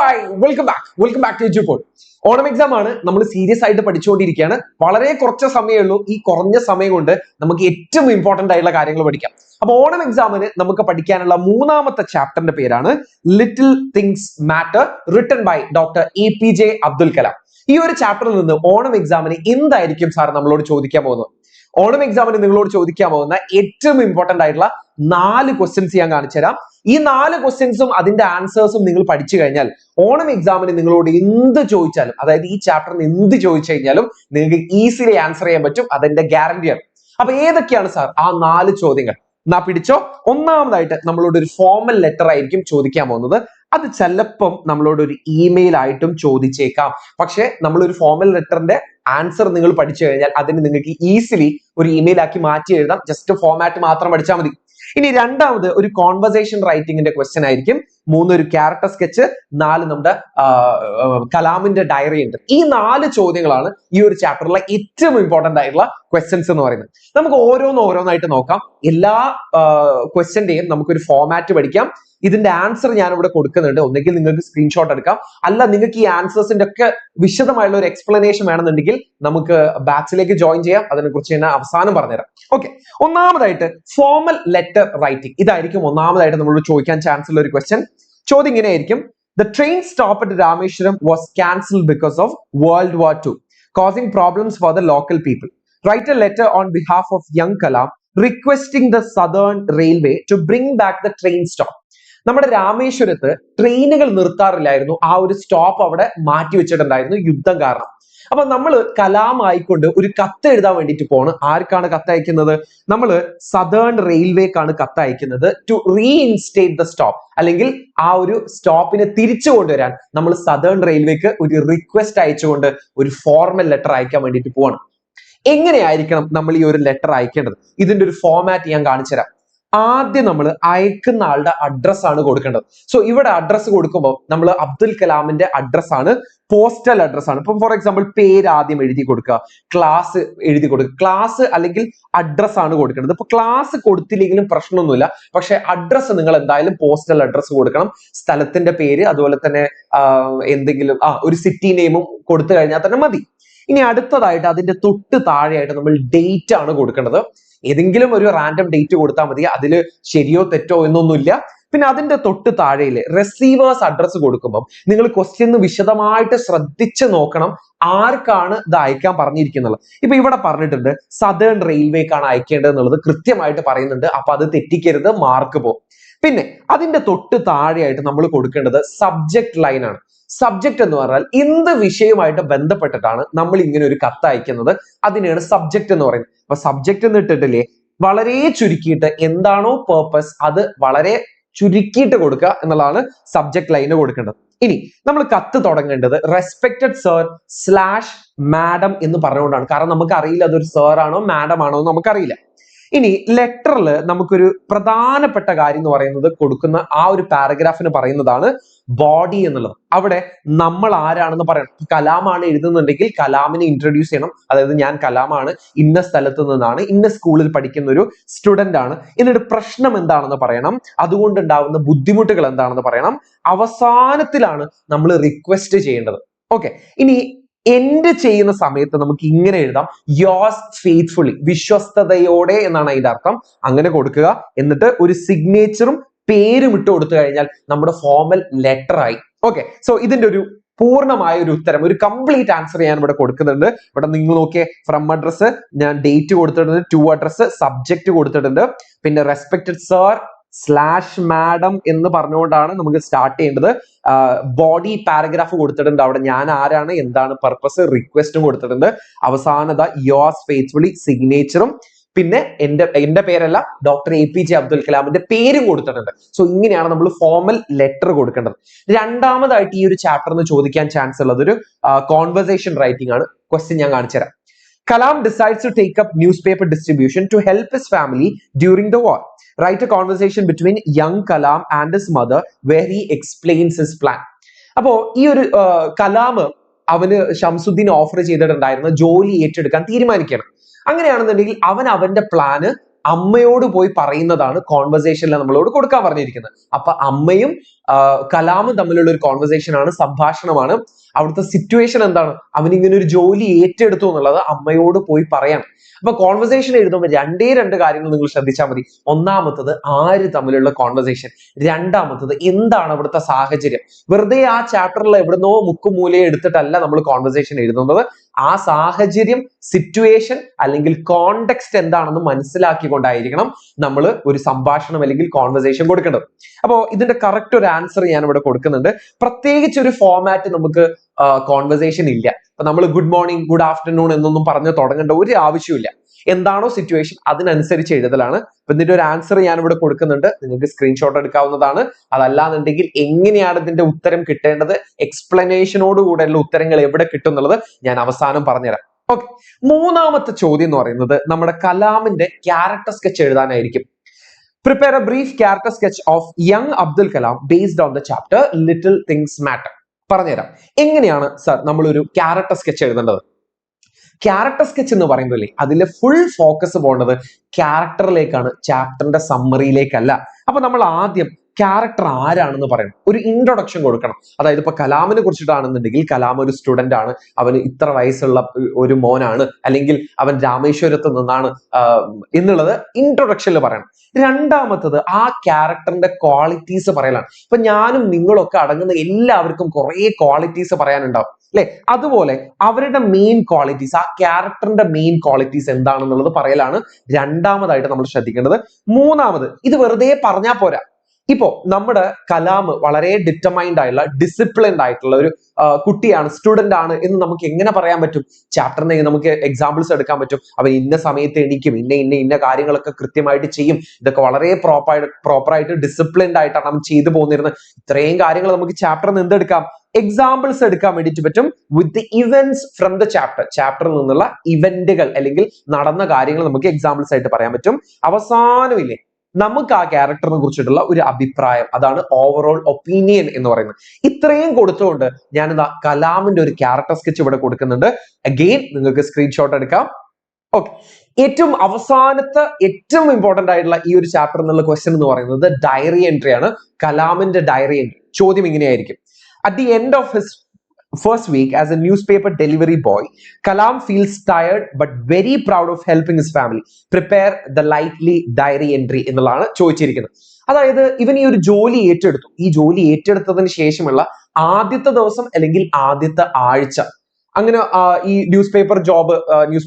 Hi welcome back to YouTube. Onam exam ആണ്, നമ്മൾ serious ആയിട്ട് പഠിച്ചുകൊണ്ടിരിക്കുകയാണ്. വളരെ കുറച്ച് സമയമേ ഉള്ളൂ. ഈ കുറഞ്ഞ സമയം കൊണ്ട് നമുക്ക് ഏറ്റവും ഇമ്പോർട്ടന്റ് ആയിട്ടുള്ള കാര്യങ്ങൾ പഠിക്കാം. അപ്പൊ ഓണം എക്സാമിന് നമുക്ക് പഠിക്കാനുള്ള മൂന്നാമത്തെ ചാപ്റ്ററിന്റെ പേരാണ് little things matter, written by doctor APJ Abdul Kalam. ഈ ഒരു ചാപ്റ്ററിൽ നിന്ന് ഓണം എക്സാമിന് എന്തായിരിക്കും സാർ നമ്മളോട് ചോദിക്കാൻ പോകുന്നത്? ഓണം എക്സാമിന് നിങ്ങളോട് ചോദിക്കാൻ പോകുന്ന ഏറ്റവും ഇമ്പോർട്ടന്റ് ആയിട്ടുള്ള 4 ക്വസ്റ്റ്യൻസ് ഞാൻ കാണിച്ചു തരാം. ഈ 4 ക്വസ്റ്റ്യൻസും അതിന്റെ ആൻസേഴ്സും നിങ്ങൾ പഠിച്ചു കഴിഞ്ഞാൽ ഓണം എക്സാമിന് നിങ്ങളോട് എന്ത് ചോദിച്ചാലും, അതായത് ഈ ചാപ്റ്ററിന് എന്ത് ചോദിച്ചു കഴിഞ്ഞാലും നിങ്ങൾക്ക് ഈസിലി ആൻസർ ചെയ്യാൻ പറ്റും. അതെന്റെ ഗ്യാരണ്ടിയാണ്. അപ്പൊ ഏതൊക്കെയാണ് സാർ ആ 4 ചോദ്യങ്ങൾ? എന്നാ പിടിച്ചോ. ഒന്നാമതായിട്ട് നമ്മളോട് ഒരു ഫോർമൽ ലെറ്റർ ആയിരിക്കും ചോദിക്കാൻ പോകുന്നത്. അത് ചിലപ്പം നമ്മളോട് ഒരു ഇമെയിൽ ആയിട്ടും ചോദിച്ചേക്കാം. പക്ഷെ നമ്മളൊരു ഫോർമൽ ലെറ്ററിന്റെ ആൻസർ നിങ്ങൾ പഠിച്ചു കഴിഞ്ഞാൽ അതിന് നിങ്ങൾക്ക് ഈസിലി ഒരു ഇമെയിൽ ആക്കി മാറ്റി എഴുതാം. ജസ്റ്റ് ഫോർമാറ്റ് മാത്രം പഠിച്ചാൽ മതി. ഇനി രണ്ടാമത് ഒരു കോൺവെർസേഷൻ റൈറ്റിംഗിന്റെ ക്വസ്റ്റ്യൻ ആയിരിക്കും. 3 ഒരു ക്യാരക്ടർ സ്കെച്ച്, 4 നമ്മുടെ കലാമിന്റെ ഡയറി ഉണ്ട്. ഈ 4 ചോദ്യങ്ങളാണ് ഈ ഒരു ചാപ്റ്ററിലെ ഏറ്റവും ഇമ്പോർട്ടന്റ് ആയിട്ടുള്ള ക്വസ്റ്റ്യൻസ് എന്ന് പറയുന്നത്. നമുക്ക് ഓരോന്നായിട്ട് നോക്കാം. എല്ലാ ക്വസ്റ്റ്യന്റെയും നമുക്കൊരു ഫോർമാറ്റ് പഠിക്കാം. ഇതിന്റെ ആൻസർ ഞാൻ ഇവിടെ കൊടുക്കുന്നുണ്ട്. ഒന്നെങ്കിൽ നിങ്ങൾക്ക് സ്ക്രീൻഷോട്ട് എടുക്കാം, അല്ല നിങ്ങൾക്ക് ഈ ആൻസേഴ്സിന്റെ ഒക്കെ വിശദമായുള്ള ഒരു എക്സ്പ്ലനേഷൻ വേണമെന്നുണ്ടെങ്കിൽ നമുക്ക് ബാച്ചിലേക്ക് ജോയിൻ ചെയ്യാം. അതിനെക്കുറിച്ച് ഞാൻ അവസാനം പറഞ്ഞുതരാം. ഓക്കെ, ഒന്നാമതായിട്ട് ഫോർമൽ ലെറ്റർ റൈറ്റിംഗ്. ഇതായിരിക്കും ഒന്നാമതായിട്ട് നമ്മളോട് ചോദിക്കാൻ ചാൻസ് ഉള്ള ഒരു ക്വസ്റ്റ്യൻ. ചോദ്യം ഇങ്ങനെയായിരിക്കും: The train stop at Rameshwaram was cancelled because of World War II, causing problems for the local people. Write a letter on behalf of young Kalam requesting the Southern Railway to bring back the train stop. നമ്മുടെ രാമേശ്വരത്ത് ട്രെയിനുകൾ നിർത്താറില്ലായിരുന്നു. ആ ഒരു stop അവിടെ മാറ്റി വെച്ചിട്ടുണ്ടായിരുന്നു യുദ്ധം കാരണം. അപ്പൊ നമ്മൾ കലാം ആയിക്കൊണ്ട് ഒരു കത്ത് എഴുതാൻ വേണ്ടിയിട്ട് പോണ്. ആർക്കാണ് കത്ത് അയക്കുന്നത്? നമ്മൾ സദേൺ റെയിൽവേക്കാണ് കത്ത് അയക്കുന്നത്. ടു റീഇൻസ്റ്റേറ്റ് ദ സ്റ്റോപ്പ്, അല്ലെങ്കിൽ ആ ഒരു സ്റ്റോപ്പിനെ തിരിച്ചു കൊണ്ടുവരാൻ നമ്മൾ സദേൺ റെയിൽവേക്ക് ഒരു റിക്വസ്റ്റ് അയച്ചുകൊണ്ട് ഒരു ഫോർമൽ ലെറ്റർ അയക്കാൻ വേണ്ടിയിട്ട് പോവാണ്. എങ്ങനെയായിരിക്കണം നമ്മൾ ഈ ഒരു ലെറ്റർ അയക്കേണ്ടത്? ഇതിന്റെ ഒരു ഫോർമാറ്റ് ഞാൻ കാണിച്ചു തരാം. ആദ്യം നമ്മൾ അയക്കുന്ന ആളുടെ അഡ്രസ് ആണ് കൊടുക്കേണ്ടത്. സോ ഇവിടെ അഡ്രസ് കൊടുക്കുമ്പോൾ നമ്മൾ അബ്ദുൽ കലാമിന്റെ അഡ്രസ് ആണ്, പോസ്റ്റൽ അഡ്രസ് ആണ്. ഇപ്പം ഫോർ എക്സാമ്പിൾ പേര് ആദ്യം എഴുതി കൊടുക്കുക, ക്ലാസ് എഴുതി കൊടുക്കുക. ക്ലാസ് അല്ലെങ്കിൽ അഡ്രസ് ആണ് കൊടുക്കേണ്ടത്. ഇപ്പൊ ക്ലാസ് കൊടുത്തില്ലെങ്കിലും പ്രശ്നമൊന്നുമില്ല, പക്ഷെ അഡ്രസ് നിങ്ങൾ എന്തായാലും പോസ്റ്റൽ അഡ്രസ് കൊടുക്കണം. സ്ഥലത്തിന്റെ പേര്, അതുപോലെ തന്നെ എന്തെങ്കിലും ഒരു സിറ്റി നെയിമും കൊടുത്തു കഴിഞ്ഞാൽ തന്നെ മതി. ഇനി അടുത്തതായിട്ട് അതിന്റെ തൊട്ട് താഴെയായിട്ട് നമ്മൾ ഡേറ്റ് ആണ് കൊടുക്കേണ്ടത്. ഏതെങ്കിലും ഒരു റാൻഡം ഡേറ്റ് കൊടുത്താൽ മതി. അതിൽ ശരിയോ തെറ്റോ എന്നൊന്നുമില്ല. പിന്നെ അതിന്റെ തൊട്ട് താഴെയില് റിസീവേഴ്സ് അഡ്രസ് കൊടുക്കുമ്പോൾ നിങ്ങൾ ക്വസ്റ്റ്യൻ വിശദമായിട്ട് ശ്രദ്ധിച്ച് നോക്കണം ആർക്കാണ് ഇത് അയക്കാൻ പറഞ്ഞിരിക്കുന്നത്. ഇപ്പൊ ഇവിടെ പറഞ്ഞിട്ടുണ്ട് സദേൺ റെയിൽവേക്കാണ് അയക്കേണ്ടത് എന്നുള്ളത് കൃത്യമായിട്ട് പറയുന്നുണ്ട്. അപ്പൊ അത് തെറ്റിക്കരുത്, മാർക്ക് പോകും. പിന്നെ അതിന്റെ തൊട്ട് താഴെയായിട്ട് നമ്മൾ കൊടുക്കേണ്ടത് സബ്ജക്ട് ലൈൻ ആണ്. സബ്ജക്ട് എന്ന് പറഞ്ഞാൽ എന്ത് വിഷയവുമായിട്ട് ബന്ധപ്പെട്ടിട്ടാണ് നമ്മൾ ഇങ്ങനെ ഒരു കത്ത് അയക്കുന്നത്, അതിനെയാണ് സബ്ജക്ട് എന്ന് പറയുന്നത്. അപ്പൊ സബ്ജക്ട് എന്ന് ഇട്ടിട്ടില്ലേ, വളരെ ചുരുക്കിയിട്ട് എന്താണോ പേർപ്പസ് അത് വളരെ ചുരുക്കിയിട്ട് കൊടുക്കുക എന്നുള്ളതാണ് സബ്ജക്ട് ലൈന് കൊടുക്കേണ്ടത്. ഇനി നമ്മൾ കത്ത് തുടങ്ങേണ്ടത് റെസ്പെക്റ്റഡ് സർ / മാഡം എന്ന് പറഞ്ഞുകൊണ്ടാണ്. കാരണം നമുക്ക് അറിയില്ല അതൊരു സർ ആണോ മാഡം ആണോ എന്ന് നമുക്കറിയില്ല. ഇനി ലെറ്ററിൽ നമുക്കൊരു പ്രധാനപ്പെട്ട കാര്യം എന്ന് പറയുന്നത് കൊടുക്കുന്ന ആ ഒരു പാരഗ്രാഫിന് പറയുന്നതാണ് ബോഡി എന്നുള്ളത്. അവിടെ നമ്മൾ ആരാണെന്ന് പറയണം. കലാമാണ് എഴുതുന്നുണ്ടെങ്കിൽ കലാമിനെ ഇൻട്രൊഡ്യൂസ് ചെയ്യണം. അതായത് ഞാൻ കലാമാണ്, ഇന്ന സ്ഥലത്ത് നിന്നാണ്, ഇന്ന സ്കൂളിൽ പഠിക്കുന്ന ഒരു സ്റ്റുഡന്റ് ആണ്. എന്നിട്ട് പ്രശ്നം എന്താണെന്ന് പറയണം, അതുകൊണ്ടുണ്ടാവുന്ന ബുദ്ധിമുട്ടുകൾ എന്താണെന്ന് പറയണം. അവസാനത്തിലാണ് നമ്മൾ റിക്വസ്റ്റ് ചെയ്യേണ്ടത്. ഓക്കെ, ഇനി എൻഡ് ചെയ്യുന്ന സമയത്ത് നമുക്ക് ഇങ്ങനെ എഴുതാം: യോസ് ഫെയ്ത്ത്ഫുള്ളി, വിശ്വസ്തയോടെ എന്നാണ് അതിന്റെ അർത്ഥം. അങ്ങനെ കൊടുക്കുക. എന്നിട്ട് ഒരു സിഗ്നേച്ചറും പേരും ഇട്ട് കൊടുത്തു കഴിഞ്ഞാൽ നമ്മുടെ ഫോർമൽ ലെറ്റർ ആയി. ഓക്കെ, സോ ഇതിന്റെ ഒരു പൂർണ്ണമായ ഒരു ഉത്തരം, ഒരു കംപ്ലീറ്റ് ആൻസർ ഞാൻ ഇവിടെ കൊടുക്കുന്നുണ്ട്. ഇവിടെ നിങ്ങൾ നോക്കിയേ, ഫ്രം അഡ്രസ് ഞാൻ ഡേറ്റ് കൊടുത്തിട്ടുണ്ട്, ടു അഡ്രസ്, സബ്ജക്ട് കൊടുത്തിട്ടുണ്ട്, പിന്നെ റെസ്പെക്റ്റഡ് സർ / മാഡം എന്ന് പറഞ്ഞുകൊണ്ടാണ് നമുക്ക് സ്റ്റാർട്ട് ചെയ്യേണ്ടത്. ബോഡി പാരഗ്രാഫ് കൊടുത്തിട്ടുണ്ട്. അവിടെ ഞാൻ ആരാണ്, എന്താണ് പർപ്പസ്, റിക്വസ്റ്റും കൊടുത്തിട്ടുണ്ട്. അവസാനത യോസ് ഫെയ്ത്ത്ഫുള്ളി, സിഗ്നേച്ചറും, പിന്നെ എന്റെ പേരല്ല ഡോക്ടർ APJ അബ്ദുൽ കലാമിന്റെ പേരും കൊടുത്തിട്ടുണ്ട്. സോ ഇങ്ങനെയാണ് നമ്മൾ ഫോർമൽ ലെറ്റർ കൊടുക്കേണ്ടത്. രണ്ടാമതായിട്ട് ഈ ഒരു ചാപ്റ്ററിന് ചോദിക്കാൻ ചാൻസ് ഉള്ളത് ഒരു കോൺവെർസേഷൻ റൈറ്റിംഗ് ആണ്. ക്വസ്റ്റ്യൻ ഞാൻ കാണിച്ചു തരാം. Kalam decides to take up newspaper distribution to help his family during the war. Write a conversation between young Kalam and his mother where he explains his plan. അപ്പോ ഈ ഒരു കലാം അവന് Shamsuddin offer ചെയ്തിട്ടുണ്ടായിരുന്ന ജോലി ഏറ്റെടുക്കാൻ തീരുമാനിക്കണം. അങ്ങനെയാണെന്നുണ്ടെങ്കിൽ അവന്റെ പ്ലാന് അമ്മയോട് പോയി പറയുന്നതാണ് കോൺവെർസേഷനിൽ നമ്മളോട് കൊടുക്കാൻ പറഞ്ഞിരിക്കുന്നത്. അപ്പൊ അമ്മയും കലാമും തമ്മിലുള്ള ഒരു കോൺവെർസേഷൻ ആണ്, സംഭാഷണമാണ്. അവിടുത്തെ സിറ്റുവേഷൻ എന്താണ്? അവൻ ഇങ്ങനെ ഒരു ജോലി ഏറ്റെടുത്തു എന്നുള്ളത് അമ്മയോട് പോയി പറയാം. അപ്പൊ കോൺവെർസേഷൻ എഴുതുമ്പോൾ രണ്ട് കാര്യങ്ങൾ നിങ്ങൾ ശ്രദ്ധിച്ചാൽ മതി. ഒന്നാമത്തത് ആര് തമ്മിലുള്ള കോൺവെർസേഷൻ, രണ്ടാമത്തത് എന്താണ് അവിടുത്തെ സാഹചര്യം. വെറുതെ ആ ചാപ്റ്ററിൽ എവിടുന്നോ മുക്കുമൂലയെ എടുത്തിട്ടല്ല നമ്മൾ കോൺവെർസേഷൻ എഴുതുന്നത്. ആ സാഹചര്യം, സിറ്റുവേഷൻ അല്ലെങ്കിൽ കോണ്ടെക്സ്റ്റ് എന്താണെന്ന് മനസ്സിലാക്കിക്കൊണ്ടായിരിക്കണം നമ്മൾ ഒരു സംഭാഷണം അല്ലെങ്കിൽ കോൺവെർസേഷൻ കൊടുക്കേണ്ടത്. അപ്പോൾ ഇതിന്റെ കറക്റ്റ് ഒരു ആൻസർ ഞാൻ ഇവിടെ കൊടുക്കുന്നുണ്ട്. പ്രത്യേകിച്ച് ഒരു ഫോമാറ്റ് നമുക്ക് കോൺവെർസേഷൻ ഇല്ല. അപ്പൊ നമ്മൾ ഗുഡ് മോർണിംഗ്, ഗുഡ് ആഫ്റ്റർനൂൺ എന്നൊന്നും പറഞ്ഞ് തുടങ്ങേണ്ട ഒരു ആവശ്യമില്ല. എന്താണോ സിറ്റുവേഷൻ അതിനനുസരിച്ച് എഴുതലാണ്. അപ്പൊ ഇതിന്റെ ഒരു ആൻസർ ഞാൻ ഇവിടെ കൊടുക്കുന്നുണ്ട്, നിങ്ങൾക്ക് സ്ക്രീൻഷോട്ട് എടുക്കാവുന്നതാണ്. അതല്ലാന്നുണ്ടെങ്കിൽ എങ്ങനെയാണ് ഇതിന്റെ ഉത്തരം കിട്ടേണ്ടത്, എക്സ്പ്ലനേഷനോടുകൂടെയുള്ള ഉത്തരങ്ങൾ എവിടെ കിട്ടും എന്നുള്ളത് ഞാൻ അവസാനം പറഞ്ഞുതരാം. ഓക്കെ, മൂന്നാമത്തെ ചോദ്യം എന്ന് പറയുന്നത് നമ്മുടെ കലാമിന്റെ ക്യാരക്ടർ സ്കെച്ച് എഴുതാനായിരിക്കും. Prepare a brief character sketch of young Abdul Kalam based on the chapter Little Things Matter. പറഞ്ഞുതരാം എങ്ങനെയാണ് സർ നമ്മൾ ഒരു ക്യാരക്ടർ സ്കെച്ച് എഴുതേണ്ടത്. ക്യാരക്ടർ സ്കെച്ച് എന്ന് പറയുമ്പോൾ അതിലെ ഫുൾ ഫോക്കസ് പോകേണ്ടത് ക്യാരക്ടറിലേക്കാണ്, ചാപ്റ്ററിന്റെ സമ്മറിയിലേക്കല്ല. അപ്പൊ നമ്മൾ ആദ്യം ക്യാരക്ടർ ആരാണെന്ന് പറയണം, ഒരു ഇൻട്രൊഡക്ഷൻ കൊടുക്കണം. അതായത് ഇപ്പൊ കലാമിനെ കുറിച്ചിട്ടാണെന്നുണ്ടെങ്കിൽ കലാം ഒരു സ്റ്റുഡന്റ് ആണ്, അവന് ഇത്ര വയസ്സുള്ള ഒരു മോനാണ്, അല്ലെങ്കിൽ അവൻ രാമേശ്വരത്ത് നിന്നാണ് എന്നുള്ളത് ഇൻട്രൊഡക്ഷനിൽ പറയണം. രണ്ടാമത്തത് ആ ക്യാരക്ടറിന്റെ ക്വാളിറ്റീസ് പറയലാണ്. ഇപ്പൊ ഞാനും നിങ്ങളൊക്കെ അടങ്ങുന്ന എല്ലാവർക്കും കുറെ ക്വാളിറ്റീസ് പറയാനുണ്ടാവും അല്ലെ? അതുപോലെ അവരുടെ മെയിൻ ക്വാളിറ്റീസ്, ആ ക്യാരക്ടറിന്റെ മെയിൻ ക്വാളിറ്റീസ് എന്താണെന്നുള്ളത് പറയലാണ് രണ്ടാമതായിട്ട് നമ്മൾ ശ്രദ്ധിക്കേണ്ടത്. മൂന്നാമത്, ഇത് വെറുതെ പറഞ്ഞാൽ പോരാ. ഇപ്പോ നമ്മുടെ കലാം വളരെ ഡിറ്റർമൈൻഡ് ആയിട്ടുള്ള, ഡിസിപ്ലിൻഡ് ആയിട്ടുള്ള ഒരു കുട്ടിയാണ്, സ്റ്റുഡന്റ് ആണ് എന്ന് നമുക്ക് എങ്ങനെ പറയാൻ പറ്റും? ചാപ്റ്ററിനെ നമുക്ക് എക്സാമ്പിൾസ് എടുക്കാൻ പറ്റും. അവൻ ഇന്ന സമയത്ത് എണീക്കും, ഇന്ന കാര്യങ്ങളൊക്കെ കൃത്യമായിട്ട് ചെയ്യും, ഇതൊക്കെ വളരെ പ്രോപ്പറായിട്ട് ഡിസിപ്ലിൻഡ് ആയിട്ടാണ് അവൻ ചെയ്തു പോന്നിരുന്നത്. ഇത്രയും കാര്യങ്ങൾ നമുക്ക് ചാപ്റ്ററിൽ നിന്ന് എന്തെടുക്കാം? എക്സാമ്പിൾസ് എടുക്കാൻ വേണ്ടിയിട്ട് പറ്റും. With the events from the ചാപ്റ്ററിൽ നിന്നുള്ള ഇവന്റുകൾ അല്ലെങ്കിൽ നടന്ന കാര്യങ്ങൾ നമുക്ക് എക്സാമ്പിൾസ് ആയിട്ട് പറയാൻ പറ്റും. അവസാനമില്ലേ, നമുക്ക് ആ ക്യാരക്ടറിനെ കുറിച്ചിട്ടുള്ള ഒരു അഭിപ്രായം, അതാണ് ഓവറോൾ ഒപ്പീനിയൻ എന്ന് പറയുന്നത്. ഇത്രയും കൊടുത്തുകൊണ്ട് ഞാൻ കലാമിന്റെ ഒരു ക്യാരക്ടർ സ്കെച്ച് ഇവിടെ കൊടുക്കുന്നുണ്ട്. അഗെയിൻ നിങ്ങൾക്ക് സ്ക്രീൻഷോട്ട് എടുക്കാം. ഓക്കെ, ഏറ്റവും അവസാനത്തെ ഏറ്റവും ഇമ്പോർട്ടന്റ് ആയിട്ടുള്ള ഈ ഒരു ചാപ്റ്റർ എന്നുള്ള ക്വസ്റ്റ്യൻ എന്ന് പറയുന്നത് ഡയറി എൻട്രി ആണ്. കലാമിന്റെ ഡയറി എൻട്രി. ചോദ്യം ഇങ്ങനെയായിരിക്കും: at the end of his first week as a newspaper delivery boy, Kalam feels tired but very proud of helping his family. Prepare the likely diary entry എന്നുള്ളതാണ് ചോദിച്ചിരിക്കുന്നത്. അതായത് ഇവൻ ഈ ഒരു ജോലി ഏറ്റെടുത്തു. ഈ ജോലി ഏറ്റെടുത്തതിന് ശേഷമുള്ള ആദ്യത്തെ ദിവസം അല്ലെങ്കിൽ ആദ്യത്തെ ആഴ്ച, അങ്ങനെ ഈ ന്യൂസ്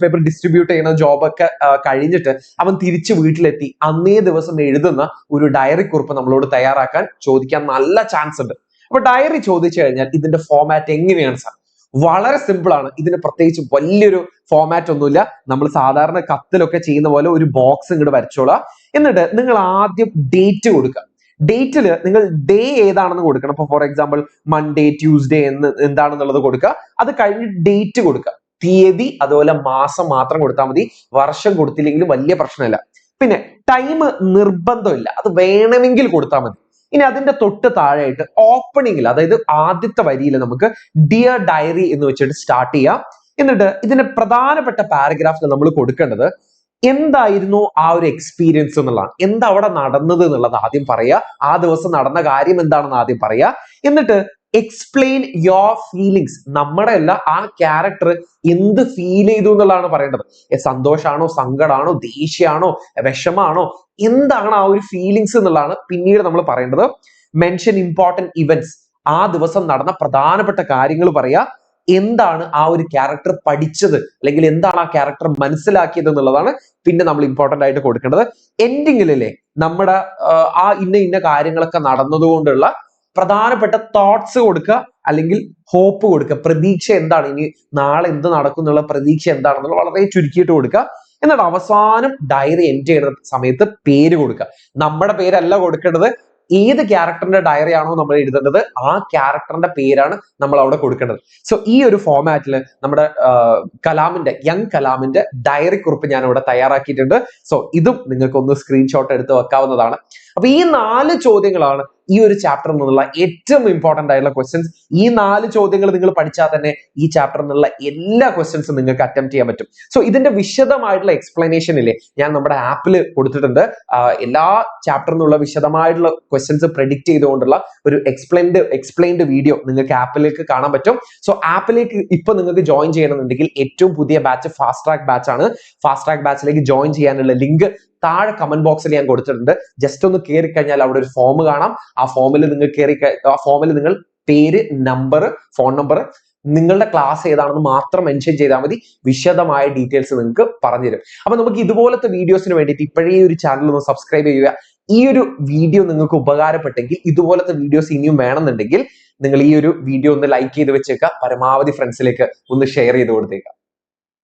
പേപ്പർ ഡിസ്ട്രിബ്യൂട്ട് ചെയ്യുന്ന ജോബൊക്കെ കഴിഞ്ഞിട്ട് അവൻ തിരിച്ച് വീട്ടിലെത്തി അന്നേ ദിവസം എഴുതുന്ന ഒരു ഡയറി കുറിപ്പ് നമ്മളോട് തയ്യാറാക്കാൻ ചോദിക്കാൻ നല്ല ചാൻസ് ഉണ്ട്. അപ്പൊ ഡയറി ചോദിച്ചു കഴിഞ്ഞാൽ ഇതിന്റെ ഫോമാറ്റ് എങ്ങനെയാണ് സാർ? വളരെ സിമ്പിൾ ആണ്. ഇതിന് പ്രത്യേകിച്ച് വലിയൊരു ഫോമാറ്റ് ഒന്നുമില്ല. നമ്മൾ സാധാരണ കത്തിലൊക്കെ ചെയ്യുന്ന പോലെ ഒരു ബോക്സ് ഇങ്ങോട്ട് വരച്ചോളാം. എന്നിട്ട് നിങ്ങൾ ആദ്യം ഡേറ്റ് കൊടുക്കുക. ഡേറ്റിൽ നിങ്ങൾ ഡേ ഏതാണെന്ന് കൊടുക്കണം. ഇപ്പൊ ഫോർ എക്സാമ്പിൾ മൺഡേ, ട്യൂസ്ഡേ എന്താണെന്നുള്ളത് കൊടുക്കുക. അത് കഴിഞ്ഞ് ഡേറ്റ് കൊടുക്കുക, തീയതി അതുപോലെ മാസം മാത്രം കൊടുത്താൽ മതി. വർഷം കൊടുത്തില്ലെങ്കിലും വലിയ പ്രശ്നമില്ല. പിന്നെ ടൈം നിർബന്ധമില്ല, അത് വേണമെങ്കിൽ കൊടുത്താൽ മതി. ഇനി അതിന്റെ തൊട്ട് താഴെയായിട്ട് ഓപ്പണിംഗിൽ, അതായത് ആദ്യത്തെ വരിയിൽ നമുക്ക് ഡിയർ ഡയറി എന്ന് വെച്ചിട്ട് സ്റ്റാർട്ട് ചെയ്യാം. എന്നിട്ട് ഇതിന്റെ പ്രധാനപ്പെട്ട പാരഗ്രാഫിൽ നമ്മൾ കൊടുക്കേണ്ടത് എന്തായിരുന്നു ആ ഒരു എക്സ്പീരിയൻസ് എന്നുള്ളതാണ്. എന്താ അവിടെ നടന്നത് എന്നുള്ളത് ആദ്യം പറയുക. ആ ദിവസം നടന്ന കാര്യം എന്താണെന്ന് ആദ്യം പറയുക. എന്നിട്ട് എക്സ്പ്ലെയിൻ യോർ ഫീലിങ്സ്. നമ്മുടെ അല്ല, ആ ക്യാരക്ടർ എന്ത് ഫീൽ ചെയ്തു എന്നുള്ളതാണ് പറയേണ്ടത്. സന്തോഷാണോ, സങ്കടമാണോ, ദേഷ്യമാണോ, വിഷമാണോ, എന്താണ് ആ ഒരു ഫീലിങ്സ് എന്നുള്ളതാണ് പിന്നീട് നമ്മൾ പറയേണ്ടത്. Mention important events. ആ ദിവസം നടന്ന പ്രധാനപ്പെട്ട കാര്യങ്ങൾ പറയാ. എന്താണ് ആ ഒരു ക്യാരക്ടർ പഠിച്ചത് അല്ലെങ്കിൽ എന്താണ് ആ ക്യാരക്ടർ മനസ്സിലാക്കിയത് എന്നുള്ളതാണ് പിന്നെ നമ്മൾ ഇമ്പോർട്ടന്റ് ആയിട്ട് കൊടുക്കേണ്ടത്. എൻഡിങ്ങിലല്ലേ നമ്മുടെ ആ ഇന്ന കാര്യങ്ങളൊക്കെ നടന്നതുകൊണ്ടുള്ള പ്രധാനപ്പെട്ട തോട്ട്സ് കൊടുക്കുക, അല്ലെങ്കിൽ ഹോപ്പ് കൊടുക്കുക. പ്രതീക്ഷ എന്താണ്, ഇനി നാളെ എന്ത് നടക്കും എന്നുള്ള പ്രതീക്ഷ എന്താണെന്നുള്ള വളരെ ചുരുക്കിയിട്ട് കൊടുക്കുക. എന്നിട്ട് അവസാനം ഡയറി എൻഡ് ചെയ്യുന്ന സമയത്ത് പേര് കൊടുക്കുക. നമ്മുടെ പേരല്ല കൊടുക്കേണ്ടത്. ഏത് ക്യാരക്ടറിന്റെ ഡയറി ആണോ നമ്മൾ എഴുതേണ്ടത് ആ ക്യാരക്ടറിന്റെ പേരാണ് നമ്മൾ അവിടെ കൊടുക്കേണ്ടത്. സോ ഈ ഒരു ഫോമാറ്റിൽ നമ്മുടെ യങ് കലാമിന്റെ ഡയറി കുറിപ്പ് ഞാൻ ഇവിടെ തയ്യാറാക്കിയിട്ടുണ്ട്. സോ ഇതും നിങ്ങൾക്ക് ഒന്ന് സ്ക്രീൻഷോട്ട് എടുത്ത് വെക്കാവുന്നതാണ്. അപ്പൊ ഈ 4 ചോദ്യങ്ങളാണ് ഈ ഒരു ചാപ്റ്ററിൽ നിന്നുള്ള ഏറ്റവും ഇമ്പോർട്ടന്റ് ആയിട്ടുള്ള ക്വസ്റ്റ്യൻസ്. ഈ 4 ചോദ്യങ്ങൾ നിങ്ങൾ പഠിച്ചാൽ തന്നെ ഈ ചാപ്റ്ററിൽ നിന്നുള്ള എല്ലാ ക്വസ്റ്റ്യൻസും നിങ്ങൾക്ക് അറ്റംപ്റ്റ് ചെയ്യാൻ പറ്റും. സോ ഇതിന്റെ വിശദമായിട്ടുള്ള എക്സ്പ്ലനേഷൻ ഇല്ലേ ഞാൻ നമ്മുടെ ആപ്പിൽ കൊടുത്തിട്ടുണ്ട്. എല്ലാ ചാപ്റ്ററിൽ നിന്നുള്ള വിശദമായിട്ടുള്ള ക്വസ്റ്റ്യൻസ് പ്രെഡിക്റ്റ് ചെയ്തുകൊണ്ടുള്ള ഒരു എക്സ്പ്ലെയിൻഡ് വീഡിയോ നിങ്ങൾക്ക് ആപ്പിലേക്ക് കാണാൻ പറ്റും. സോ ആപ്പിലേക്ക് ഇപ്പൊ നിങ്ങൾക്ക് ജോയിൻ ചെയ്യണമെന്നുണ്ടെങ്കിൽ ഏറ്റവും പുതിയ ബാച്ച് ഫാസ്റ്റ് ട്രാക്ക് ബാച്ച് ആണ്. ഫാസ്റ്റ് ട്രാക്ക് ബാച്ചിലേക്ക് ജോയിൻ ചെയ്യാനുള്ള ലിങ്ക് താഴെ കമന്റ് ബോക്സിൽ ഞാൻ കൊടുത്തിട്ടുണ്ട്. ജസ്റ്റ് ഒന്ന് കയറി കഴിഞ്ഞാൽ അവിടെ ഒരു ഫോം കാണാം. ആ ഫോമിൽ നിങ്ങൾ പേര്, നമ്പർ, ഫോൺ നമ്പർ, നിങ്ങളുടെ ക്ലാസ് ഏതാണെന്ന് മാത്രം മെൻഷൻ ചെയ്താൽ മതി. വിശദമായ ഡീറ്റെയിൽസ് നിങ്ങൾക്ക് പറഞ്ഞുതരും. അപ്പൊ നമുക്ക് ഇതുപോലത്തെ വീഡിയോസിന് വേണ്ടിയിട്ട് ഇപ്പോഴേ ഒരു ചാനൽ ഒന്ന് സബ്സ്ക്രൈബ് ചെയ്യുക. ഈ ഒരു വീഡിയോ നിങ്ങൾക്ക് ഉപകാരപ്പെട്ടെങ്കിൽ, ഇതുപോലത്തെ വീഡിയോസ് ഇനിയും വേണമെന്നുണ്ടെങ്കിൽ നിങ്ങൾ ഈ ഒരു വീഡിയോ ഒന്ന് ലൈക്ക് ചെയ്ത് വെച്ചേക്കുക. പരമാവധി ഫ്രണ്ട്സിലേക്ക് ഒന്ന് ഷെയർ ചെയ്ത് കൊടുത്തേക്കുക.